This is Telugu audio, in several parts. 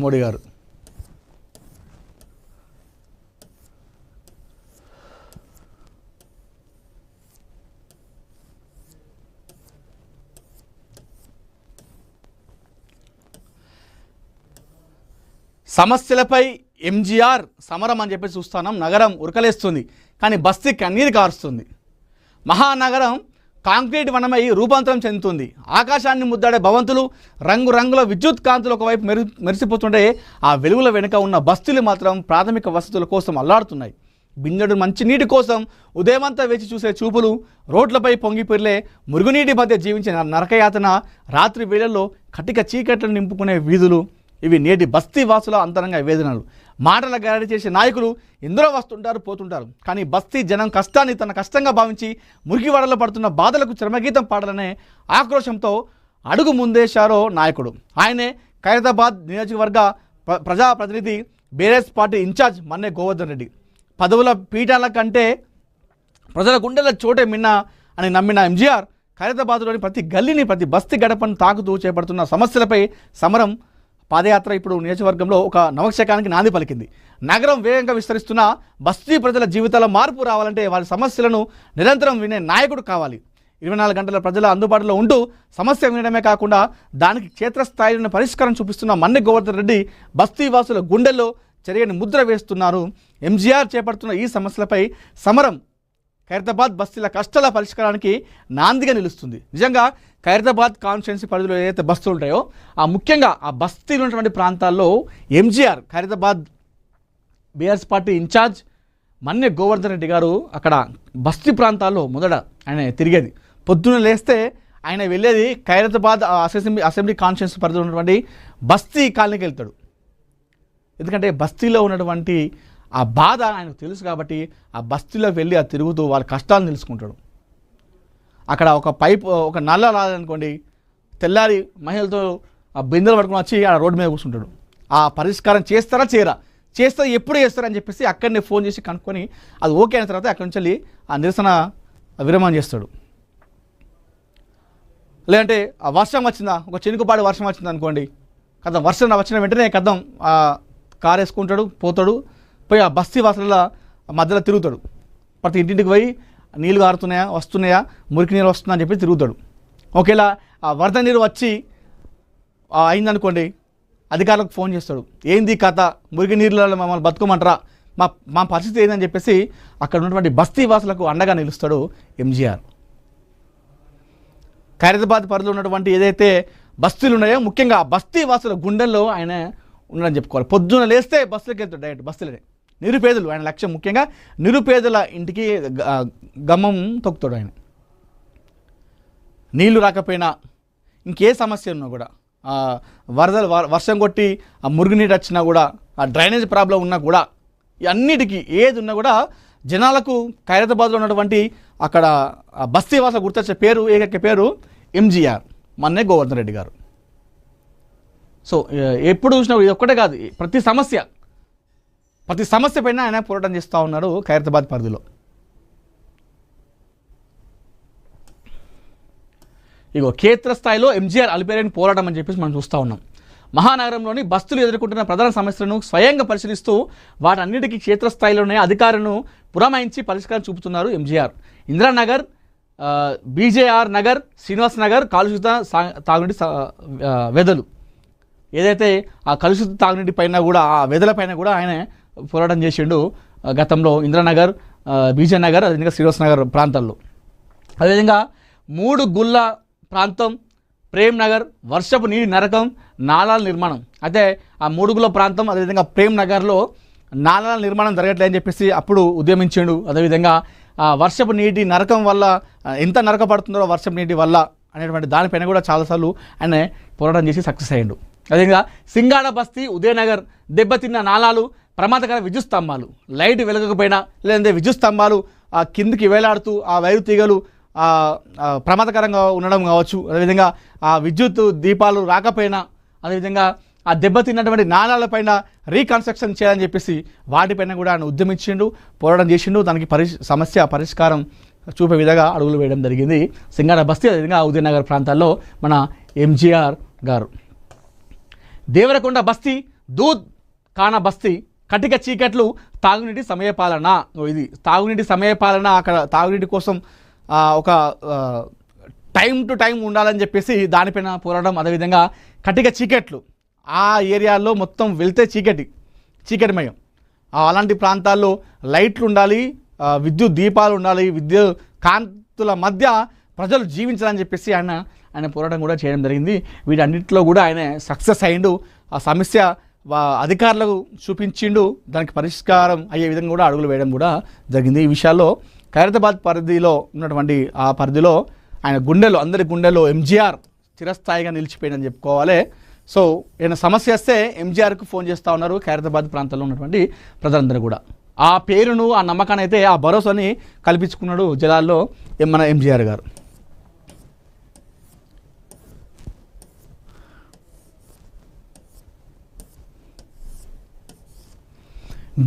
మోడీ గారు. సమస్యలపై ఎంజీఆర్ సమరం అని చెప్పి చూస్తున్నాం. నగరం ఉరకలేస్తుంది, కానీ బస్తీ కన్నీరు కారుస్తుంది. మహానగరం కాంక్రీట్ వనమై రూపాంతరం చెందుతుంది. ఆకాశాన్ని ముద్దాడే భవంతులు, రంగురంగుల విద్యుత్ కాంతులు ఒకవైపు మెరిసిపోతుంటే, ఆ వెలుగుల వెనుక ఉన్న బస్తీలు మాత్రం ప్రాథమిక వసతుల కోసం అల్లాడుతున్నాయి. బిందెడు మంచినీటి కోసం ఉదయమంతా వేచి చూసే చూపులు, రోడ్లపై పొంగిపిర్లే మురుగునీటి మధ్య జీవించిన నరకయాతన, రాత్రి వేళల్లో కటిక చీకట్లను నింపుకునే వీధులు, ఇవి నేటి బస్తీ వాసుల అంతరంగ వేదనలు. మాటల గారడి చేసే నాయకులు ఎందరో వస్తుంటారు, పోతుంటారు. కానీ బస్తీ జనం కష్టాన్ని తన కష్టంగా భావించి మురికివాడలో పడుతున్న బాధలకు చరమగీతం పాడాలనే ఆక్రోశంతో అడుగు ముందేశారో నాయకుడు. ఆయనే ఖైరతాబాద్ నియోజకవర్గ ప్రజాప్రతినిధి, BRS party incharge Manne Govardhan Reddy. పదవుల పీఠాల కంటే ప్రజల గుండెల చోటే మిన్న అని నమ్మిన ఎంజీఆర్ ఖైరతాబాద్లోని ప్రతి గల్లీని, ప్రతి బస్తీ గడపను తాకుతూ చేపడుతున్న సమస్యలపై సమరం పాదయాత్ర ఇప్పుడు నియోజకవర్గంలో ఒక నవశకానికి నాంది పలికింది. నగరం వేగంగా విస్తరిస్తున్న బస్తీ ప్రజల జీవితాల మార్పు రావాలంటే వారి సమస్యలను నిరంతరం వినే నాయకుడు కావాలి. 24 గంటల ప్రజల అందుబాటులో ఉంటూ సమస్య వినడమే కాకుండా దానికి క్షేత్రస్థాయిలో పరిష్కారం చూపిస్తున్న మన్నె గోవర్ధన్ రెడ్డి బస్తీ వాసుల గుండెల్లో చెరియని ముద్ర వేస్తున్నారు. ఎంజీఆర్ చేపడుతున్న ఈ సమస్యలపై సమరం ఖైరతాబాద్ బస్తీల కష్టాల పరిష్కారానికి నాందిగా నిలుస్తుంది. నిజంగా ఖైరతాబాద్ కాన్స్టిట్యున్సీ పరిధిలో ఏదైతే బస్తీలు ఉంటాయో, ముఖ్యంగా ఆ బస్తీలు ఉన్నటువంటి ప్రాంతాల్లో MGR Khairatabad BRS party incharge Manne Govardhan Reddy గారు అక్కడ బస్తీ ప్రాంతాల్లో మొదట ఆయన తిరిగేది. పొద్దున్న లేస్తే ఆయన వెళ్ళేది ఖైరతాబాద్ అసెంబ్లీ కాన్స్టిట్యున్సీ పరిధిలో ఉన్నటువంటి బస్తీ కాలనీకి వెళ్తాడు. ఎందుకంటే బస్తీలో ఉన్నటువంటి ఆ బాధ ఆయనకు తెలుసు కాబట్టి ఆ బస్తీలోకి వెళ్ళి ఆ తిరుగుతూ వాళ్ళ కష్టాలను తెలుసుకుంటాడు. అక్కడ ఒక నల్ల రాదనుకోండి, తెల్లారి మహిళలతో ఆ బిందెలు పట్టుకుని వచ్చి ఆ రోడ్డు మీద కూర్చుంటాడు. ఆ పరిష్కారం చేస్తారా చేయరా, చేస్తే ఎప్పుడు చేస్తారని చెప్పేసి అక్కడనే ఫోన్ చేసి కనుక్కొని అది ఓకే అయిన తర్వాత అక్కడి నుంచి వెళ్ళి ఆ నిరసన విరమణ చేస్తాడు. లేదంటే ఆ వర్షం వచ్చిందా, ఒక చినుకుపాటి వర్షం వచ్చింది అనుకోండి, కథం వర్షం వచ్చిన వెంటనే కథం ఆ కారు వేసుకుంటాడు, పోయి ఆ బస్తీ వాసుల మధ్యలో తిరుగుతాడు. ప్రతి ఇంటింటికి పోయి నీళ్ళు కారుతున్నాయా, వస్తున్నాయా, మురికి నీళ్ళు వస్తుందా అని చెప్పి తిరుగుతాడు. ఒకేలా ఆ వరద నీరు వచ్చి అయిందనుకోండి, అధికారులకు ఫోన్ చేస్తాడు. ఏంది కథ, మురికి నీళ్ళలో మమ్మల్ని బతుకోమంటారా, మా పరిస్థితి ఏందని చెప్పేసి అక్కడ ఉన్నటువంటి బస్తీ వాసులకు అండగా నిలుస్తాడు ఎంజీఆర్. ఖైరతాబాద్ పరిధిలో ఉన్నటువంటి ఏదైతే బస్తీలు ఉన్నాయో, ముఖ్యంగా బస్తీ వాసుల గుండెల్లో ఆయన ఉండని చెప్పుకోవాలి. పొద్దున లేస్తే బస్సులకు వెళ్తాడు, డైరెక్ట్ బస్సులనే. నిరుపేదలు ఆయన లక్ష్యం, ముఖ్యంగా నిరుపేదల ఇంటికి గమ్మం తొక్కుతాడు ఆయన. నీళ్లు రాకపోయినా, ఇంకే సమస్య ఉన్నా కూడా, వర్షం కొట్టి ఆ మురుగునీరు వచ్చినా కూడా, ఆ డ్రైనేజ్ ప్రాబ్లం ఉన్నా కూడా, అన్నిటికీ ఏది ఉన్నా కూడా జనాలకు ఖైరతాబాద్లో ఉన్నటువంటి అక్కడ బస్తీ వాసులు గుర్తొచ్చే పేరు, ఏకైక పేరు ఎంజీఆర్ మన్నె గోవర్ధన్ రెడ్డి గారు. సో ఎప్పుడు చూసినా ఇది ఒక్కటే కాదు, ప్రతి సమస్య పైన ఆయన పోరాటం చేస్తూ ఉన్నారు ఖైరతాబాద్ పరిధిలో. ఇగో క్షేత్రస్థాయిలో ఎంజీఆర్ అలిపేరని పోరాటం అని చెప్పేసి మనం చూస్తూ ఉన్నాం. మహానగరంలోని బస్తులు ఎదుర్కొంటున్న ప్రధాన సమస్యలను స్వయంగా పరిశీలిస్తూ వాటన్నిటికీ క్షేత్రస్థాయిలోనే అధికారులను పురమాయించి పరిష్కారం చూపుతున్నారు ఎంజీఆర్. ఇందిరానగర్, బీజేఆర్ నగర్, శ్రీనివాస్ నగర్ కాలుష్య తాగునీటి వెదలు, ఏదైతే ఆ కలుషిత తాగునీటి పైన కూడా, ఆ వెదల పైన కూడా ఆయన పోరాటం చేసిండు గతంలో ఇంద్రానగర్, బీజేనగర్, అదేవిధంగా శ్రీనివాస్ నగర్ ప్రాంతాల్లో. అదేవిధంగా 3 గుళ్ళ ప్రాంతం, ప్రేమ్ నగర్, వర్షపు నీటి నరకం, నాలాల నిర్మాణం. అయితే ఆ 3 గుళ్ళ ప్రాంతం, అదేవిధంగా ప్రేమ్ నగర్లో నాలాల నిర్మాణం జరగట్లేదని చెప్పేసి అప్పుడు ఉద్యమించిండు. అదేవిధంగా వర్షపు నీటి నరకం వల్ల ఎంత నరకపడుతుందో వర్షపు నీటి వల్ల అనేటువంటి దానిపైన కూడా చాలాసార్లు ఆయన పోరాటం చేసి సక్సెస్ అయ్యిండు. అదేవిధంగా సింగాడ బస్తీ, ఉదయనగర్ దెబ్బతిన్న నాలాలు, ప్రమాదకర విద్యుత్ స్తంభాలు, లైట్ వెలగకపోయినా, లేదంటే విద్యుత్ స్తంభాలు కిందికి వేలాడుతూ ఆ వైరు తీగలు ప్రమాదకరంగా ఉండడం కావచ్చు, అదేవిధంగా ఆ విద్యుత్ దీపాలు రాకపోయినా, అదేవిధంగా ఆ దెబ్బతిన్నటువంటి నాలాలపైన రీకన్స్ట్రక్షన్ చేయాలని చెప్పేసి వాటిపైన కూడా ఆయన ఉద్యమించిండు, పోరాటం చేసిండు. దానికి సమస్య పరిష్కారం చూపే విధంగా అడుగులు వేయడం జరిగింది సింగాడ బస్తీ, అదేవిధంగా ఉదయనగర్ ప్రాంతాల్లో మన ఎంజీఆర్ గారు. దేవరకొండ బస్తీ దూద్ కానా బస్తీ కటిక చీకట్లు తాగునీటి సమయపాలన. ఇది తాగునీటి సమయపాలన, అక్కడ తాగునీటి కోసం ఒక టైం టు టైం ఉండాలని చెప్పేసి దానిపైన పోరాటం. అదేవిధంగా కటిక చీకట్లు, ఆ ఏరియాల్లో మొత్తం వెళ్తే చీకటిమయం, అలాంటి ప్రాంతాల్లో లైట్లు ఉండాలి, విద్యుత్ దీపాలు ఉండాలి, విద్యుత్ కాంతుల మధ్య ప్రజలు జీవించాలని చెప్పేసి ఆయన పోరాటం కూడా చేయడం జరిగింది. వీటన్నిటిలో కూడా ఆయన సక్సెస్ అయ్యిండు. ఆ సమస్య అధికారులకు చూపించిండు, దానికి పరిష్కారం అయ్యే విధంగా కూడా అడుగులు వేయడం కూడా జరిగింది. ఈ విషయాల్లో ఖైరతాబాద్ పరిధిలో ఉన్నటువంటి ఆ పరిధిలో ఆయన గుండెలో, అందరి గుండెలో ఎంజీఆర్ చిరస్థాయిగా నిలిచిపోయిందని చెప్పుకోవాలి. సో ఏదైనా సమస్య వస్తే ఎంజీఆర్కు ఫోన్ చేస్తూ ఉన్నారు ఖైరతాబాద్ ప్రాంతంలో ఉన్నటువంటి ప్రజలందరూ కూడా. ఆ పేరును, ఆ నమ్మకాన్ని అయితే, ఆ భరోసాని కల్పించుకున్నాడు జిల్లాల్లో మన ఎంజీఆర్ గారు.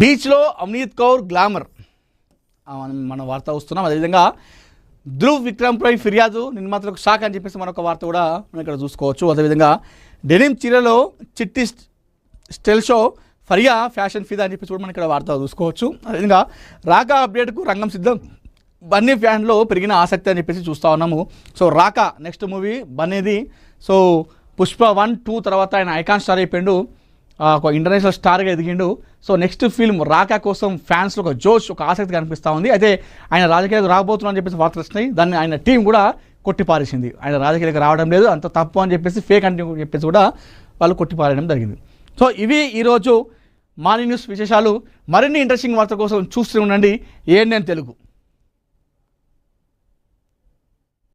బీచ్లో అమ్నీత్ కౌర్ గ్లామర్, మన వార్త వస్తున్నాం. అదేవిధంగా ధ్రువ్ విక్రమ్పై ఫిర్యాదు, నిర్మాతలకు షాక్ అని చెప్పేసి మరొక వార్త కూడా మనం ఇక్కడ చూసుకోవచ్చు. అదేవిధంగా డెనిమ్ చీరలో చిట్టి స్టెల్ షో ఫరియా ఫ్యాషన్ ఫిదా అని చెప్పేసి కూడా మనం ఇక్కడ వార్త చూసుకోవచ్చు. అదేవిధంగా రాకా అప్డేట్కు రంగం సిద్ధం, బన్నీ ఫ్యాన్లో పెరిగిన ఆసక్తి అని చెప్పేసి చూస్తూ ఉన్నాము. సో రాకా నెక్స్ట్ మూవీ బన్నీది. సో పుష్ప 1, 2 తర్వాత ఆయన ఐకాన్ స్టార్ అయిపోయిండు, ఒక ఇంటర్నేషనల్ స్టార్గా ఎదిగిండు. సో నెక్స్ట్ ఫిల్మ్ రాకా కోసం ఫ్యాన్స్లో ఒక జోష్, ఒక ఆసక్తి కనిపిస్తూ ఉంది. అయితే ఆయన రాజకీయాలకు రాబోతున్నారని చెప్పేసి వార్తలు వస్తున్నాయి. దాన్ని ఆయన టీం కూడా కొట్టిపారేసింది. ఆయన రాజకీయాలకు రావడం లేదు, అంత తప్పు అని చెప్పేసి, ఫేక్ అని చెప్పేసి కూడా వాళ్ళు కొట్టిపారేయడం జరిగింది. సో ఇవి ఈరోజు మార్నింగ్ న్యూస్ విశేషాలు. మరిన్ని ఇంట్రెస్టింగ్ వార్తల కోసం చూస్తూ ఉండండి ANN తెలుగు.